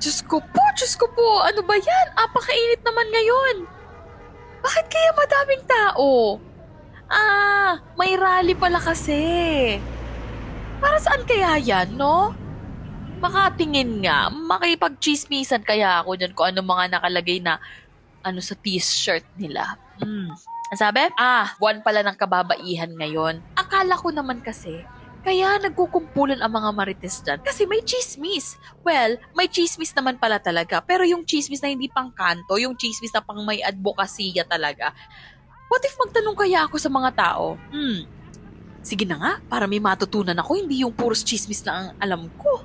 Diyos ko po, ano ba yan? Apakainit naman ngayon. Bakit kaya madaming tao? May rally pala kasi. Para saan kaya yan, no? Makatingin nga, makipag-chismisan kaya ako dyan kung ano mga nakalagay na ano sa t-shirt nila. Ang sabi? Buwan pala ng kababaihan ngayon. Akala ko naman kasi, kaya nagkukumpulan ang mga marites dyan kasi may chismis. Well, may chismis naman pala talaga. Pero yung chismis na hindi pang kanto, yung chismis na pang may advokasya talaga. What if magtanong kaya ako sa mga tao? Sige na nga, para may matutunan ako, hindi yung puros chismis na ang alam ko.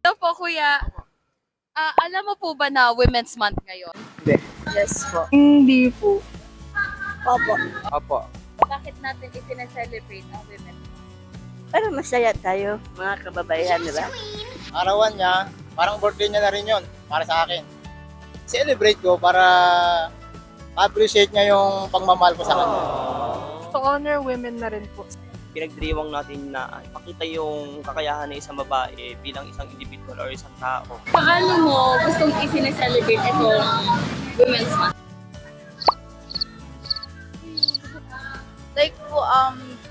Ito po, kuya. Alam mo po ba na Women's Month ngayon? Hindi. Yes po. Hindi po. Opo. Opo. Bakit natin isineselebrate ang Women's Month? Pero masaya tayo, mga kababaihan, di ba? Arawan niya, parang birthday niya na rin yun, para sa akin. Celebrate ko para appreciate niya yung pagmamahal ko sa kanya. To honor women na rin po. Pinagdiriwang natin na ipakita yung kakayahan ng isang babae bilang isang individual or isang tao. Paano mo gustong isineselebrate itong Women's Month? Like po,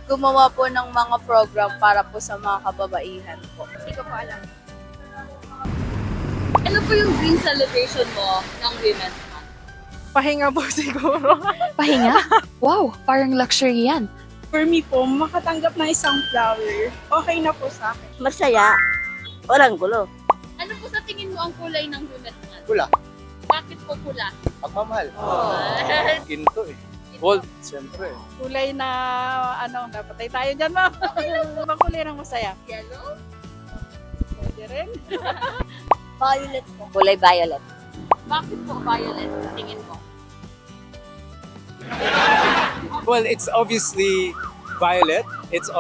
gumawa po ng mga program para po sa mga kababaihan po. Hindi ko po alam. Ano po yung dream celebration mo ng Women's Month? Pahinga po siguro. Pahinga? Wow, parang luxury yan. For me po, makatanggap ng isang flower, okay na po sa akin. Masaya. Walang gulo. Ano po sa tingin mo ang kulay ng Women's Month? Pula. Bakit po pula? Pagmamahal. Ginto eh. Gold, siyempre. Kulay na, napatay tayo dyan, ma'am. Ibang kulay ng masaya. Yellow? Pwede rin. Violet po. Kulay violet. Bakit po violet sa tingin mo? Well, it's obviously violet. It's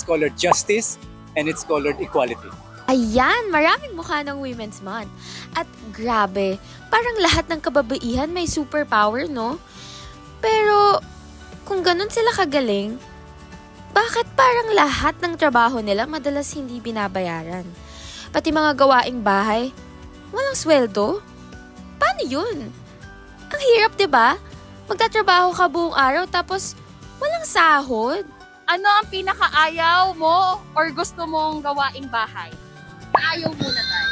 colored justice, and it's colored equality. Ayan, maraming mukha ng Women's Month. At grabe, parang lahat ng kababaihan may superpower, no? Pero, kung ganun sila kagaling, bakit parang lahat ng trabaho nila madalas hindi binabayaran? Pati mga gawaing bahay, walang sweldo? Paano yun? Ang hirap, 'di ba? Magtatrabaho ka buong araw tapos walang sahod. Ano ang pinakaayaw mo or gusto mong gawaing bahay? Ayaw muna tayo.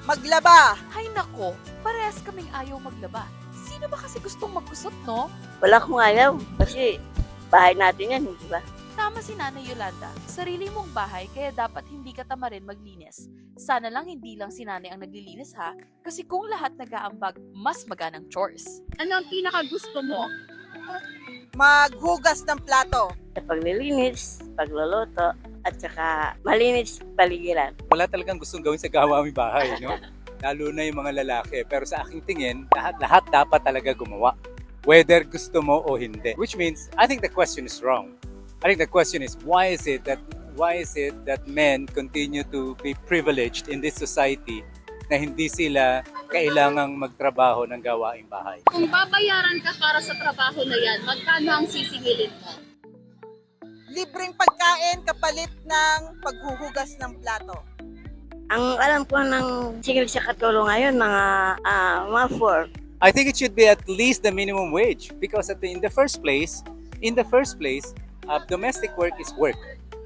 Maglaba! Hay nako, parehas kaming ayaw maglaba. Sino ba kasi gustong magkusot, no? Wala akong ayaw. Kasi bahay natin yan, di ba? Tama si Nanay Yolanda, sarili mong bahay kaya dapat hindi ka tamarin maglinis. Sana lang hindi lang si Nanay ang naglilinis ha, kasi kung lahat nag-aambag, mas maganang chores. Ano ang pinaka-gusto mo? Maghugas ng plato. Sa paglilinis, pagluluto, at saka malinis paligiran. Wala talagang gustong gawin sa gawaing bahay, no? Lalo na yung mga lalaki. Pero sa aking tingin, lahat dapat talaga gumawa. Whether gusto mo o hindi. Which means, I think the question is wrong. I think the question is, why is it that men continue to be privileged in this society na hindi sila kailangang magtrabaho ng gawaing bahay? Kung babayaran ka para sa trabaho na yan, magkano ang sisingilin mo? Libreng pagkain kapalit ng paghuhugas ng plato. Ang alam ko ng sigil sa katulong ngayon, mga 4. I think it should be at least the minimum wage because in the first place, domestic work is work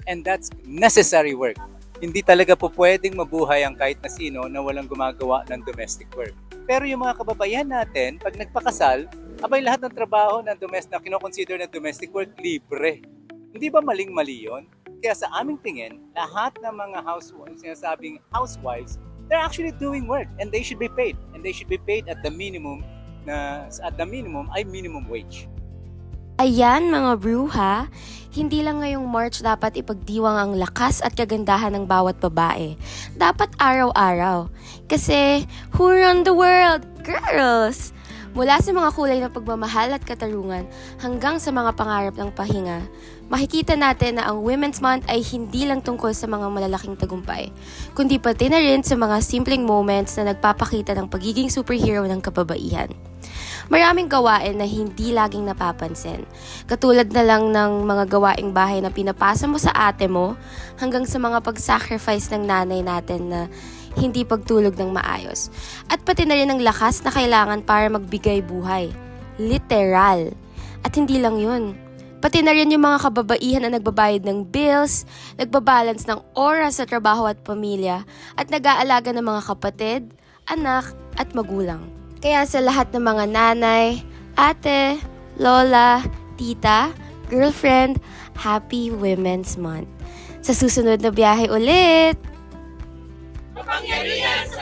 and that's necessary work. Hindi talaga po pwedeng mabuhay ang kahit na sino na walang gumagawa ng domestic work. Pero yung mga kababaihan natin, pag nagpakasal, abay lahat ng trabaho ng domestic na kinoconsider na domestic work libre. Hindi ba maling-mali yun? Kaya sa aming tingin, lahat ng mga sinasabing housewives, they're actually doing work and they should be paid. And they should be paid at the minimum ay minimum wage. Ayan mga bruha, hindi lang ngayong March dapat ipagdiwang ang lakas at kagandahan ng bawat babae. Dapat araw-araw. Kasi, who run the world? Girls! Mula sa mga kulay ng pagmamahal at katarungan hanggang sa mga pangarap ng pahinga, makikita natin na ang Women's Month ay hindi lang tungkol sa mga malalaking tagumpay, kundi pati na rin sa mga simpleng moments na nagpapakita ng pagiging superhero ng kababaihan. Maraming gawain na hindi laging napapansin. Katulad na lang ng mga gawaing bahay na pinapasa mo sa ate mo hanggang sa mga pag-sacrifice ng nanay natin na hindi pagtulog ng maayos. At pati na rin ang lakas na kailangan para magbigay buhay. Literal. At hindi lang yun. Pati na rin yung mga kababaihan na nagbabayad ng bills, nagbabalance ng oras sa trabaho at pamilya, at nag-aalaga ng mga kapatid, anak, at magulang. Kaya sa lahat ng mga nanay, ate, lola, tita, girlfriend, Happy Women's Month. Sa susunod na biyahe ulit! Kapangyarihan sa